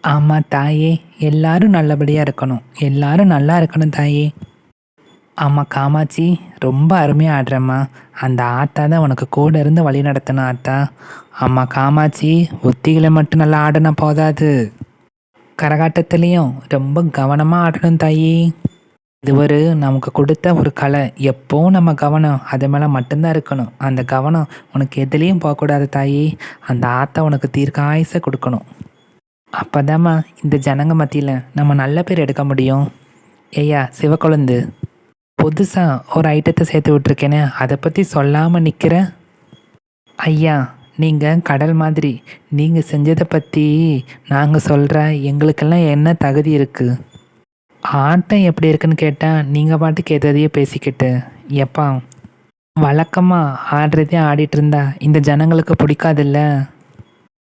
ஆமாம் தாயே, எல்லாரும் நல்லபடியாக இருக்கணும், எல்லாரும் நல்லா இருக்கணும் தாயே. ஆமாம் காமாட்சி, ரொம்ப அருமையாக ஆடுறம்மா. அந்த ஆத்தா தான் உனக்கு கூட இருந்து வழி நடத்தணும் ஆத்தா. ஆமாம் காமாட்சி, ஒத்திகளை மட்டும் நல்லா ஆடினா போதாது, கரகாட்டத்துலேயும் ரொம்ப கவனமாக ஆடணும் தாயி. இது நமக்கு கொடுத்த ஒரு கலை. எப்போவும் நம்ம கவனம் அது மேலே மட்டும்தான் இருக்கணும். அந்த கவனம் உனக்கு எதுலேயும் போகக்கூடாது தாயி. அந்த ஆத்தா உனக்கு தீர்க்காயுசை கொடுக்கணும். அப்போதாம்மா இந்த ஜனங்க மத்தியில் நம்ம நல்ல பேர் எடுக்க முடியும். ஐயா சிவக்கொழுந்து, புதுசாக ஒரு ஐட்டத்தை சேர்த்து விட்ருக்கேனே, அதை பற்றி சொல்லாமல் நிற்கிற. ஐயா, நீங்கள் கடல் மாதிரி. நீங்கள் செஞ்சதை பற்றி நாங்கள் சொல்கிற எங்களுக்கெல்லாம் என்ன தகுதி இருக்குது? ஆட்டம் எப்படி இருக்குன்னு கேட்டால் நீங்கள் பாட்டுக்கு எதையோ பேசிக்கிட்டு. எப்பா, வழக்கமாக ஆடுறதே ஆடிட்டு இருந்தா இந்த ஜனங்களுக்கு பிடிக்காதில்ல.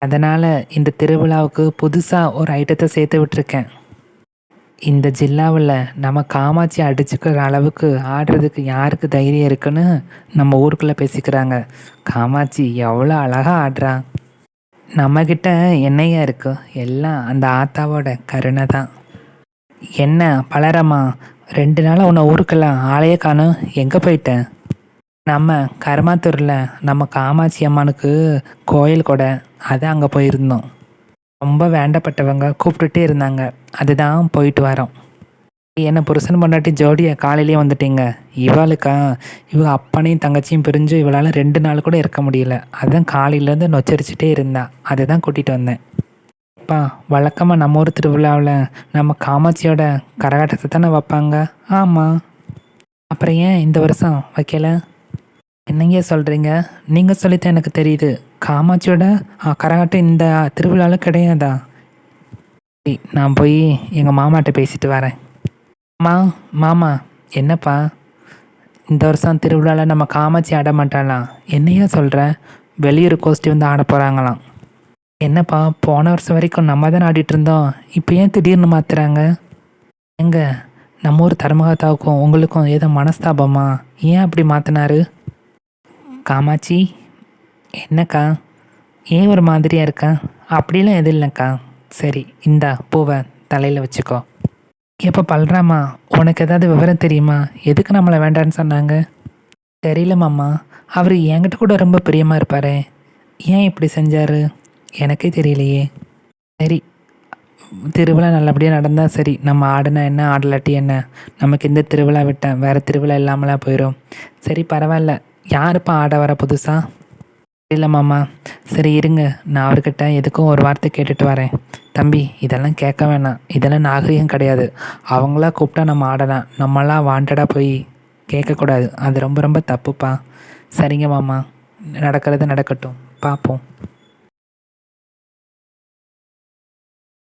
அதனால் இந்த திருவிழாவுக்கு புதுசாக ஒரு ஐட்டத்தை சேர்த்து விட்டுருக்கேன். இந்த ஜில்லாவில் நம்ம காமாட்சி அடிச்சுக்கிற அளவுக்கு ஆடுறதுக்கு யாருக்கு தைரியம் இருக்குன்னு நம்ம ஊருக்குள்ளே பேசிக்கிறாங்க. காமாட்சி எவ்வளோ அழகாக ஆடுறா. நம்மக்கிட்ட என்னையா இருக்கு? எல்லாம் அந்த ஆத்தாவோட கருணை தான். என்ன பலரம்மா, 2 நாளாக உன்னை ஊருக்கெல்லாம் ஆளையே காணும், எங்கே போயிட்டேன்? நம்ம கருமாத்தூரில் நம்ம காமாட்சி அம்மனுக்கு கோயில் கொடை, அதை அங்கே போயிருந்தோம். ரொம்ப வேண்டப்பட்டவங்க கூப்பிட்டுட்டே இருந்தாங்க, அதுதான் போயிட்டு வரோம். என்ன புருஷன் பொண்டாட்டி ஜோடியை காலையிலேயே வந்துட்டீங்க. இவளுக்கா, இவ அப்பனையும் தங்கச்சியும் பிரிஞ்சு இவளால் 2 நாள் கூட இருக்க முடியல. அதுதான் காலையிலேருந்து நொச்சரிச்சுட்டே இருந்தா, அதுதான் கூட்டிகிட்டு வந்தேன். அப்பா, வழக்கமாக நம்ம ஊர் திருவிழாவில் நம்ம காமாட்சியோட கரகாட்டத்தை தானே வைப்பாங்க? ஆமாம். அப்புறம் ஏன் இந்த வருஷம் வைக்கல? என்னங்க சொல்கிறீங்க? நீங்கள் சொல்லித்தான் எனக்கு தெரியுது. காமாட்சியோட கரகாட்டம் இந்த திருவிழாவில் கிடையாதா? நான் போய் எங்கள் மாமாட்ட பேசிட்டு வரேன். மாமா, என்னப்பா, இந்த வருஷம் திருவிழாவில் நம்ம காமாட்சி ஆட மாட்டாளாம். என்னையா சொல்கிற? வெளியூர் கோஷ்டி வந்து ஆட போகிறாங்களாம். என்னப்பா, போன வருஷம் வரைக்கும் நம்ம தானே ஆடிட்டு இருந்தோம், இப்போ ஏன் திடீர்னு மாற்றுறாங்க? எங்க நம்ம ஊர் தர்மகத்தாவுக்கும் உங்களுக்கும் ஏதோ மனஸ்தாபமா? ஏன் அப்படி மாற்றினாரு? காமாட்சி, என்னக்கா, ஏன் ஒரு மாதிரியாக இருக்கா? அப்படிலாம் எதுவும் இல்லைக்கா. சரி, இந்தா பூவை தலையில் வச்சுக்கோ. எப்போ பல்றாமா, உனக்கு ஏதாவது விவரம் தெரியுமா? எதுக்கு நம்மளை வேண்டான்னு சொன்னாங்க? தெரியல மாமா, அவர் என்கிட்ட கூட ரொம்ப பிரியமாக இருப்பார். ஏன் இப்படி செஞ்சார் எனக்கே தெரியலையே. சரி, திருவிழா நல்லபடியாக நடந்தால் சரி. நம்ம ஆடினா என்ன, ஆடலாட்டி என்ன, நமக்கு இந்த திருவிழா விட்டேன் வேறு திருவிழா இல்லாமலாம் போயிடும். சரி பரவாயில்ல. யாருப்பா ஆட வர புதுசா? இல்லை மாமா. சரி இருங்க, நான் அவர்கிட்ட எதுக்கும் ஒரு வார்த்தை கேட்டுட்டு வரேன். தம்பி, இதெல்லாம் கேட்க வேணாம், இதெல்லாம் நாகரிகம் கிடையாது. அவங்களா கூப்பிட்டா நம்ம ஆடலாம், நம்மளாம் வாண்டடாக போய் கேட்கக்கூடாது. அது ரொம்ப ரொம்ப தப்புப்பா. சரிங்க மாமா, நடக்கிறது நடக்கட்டும், பார்ப்போம்.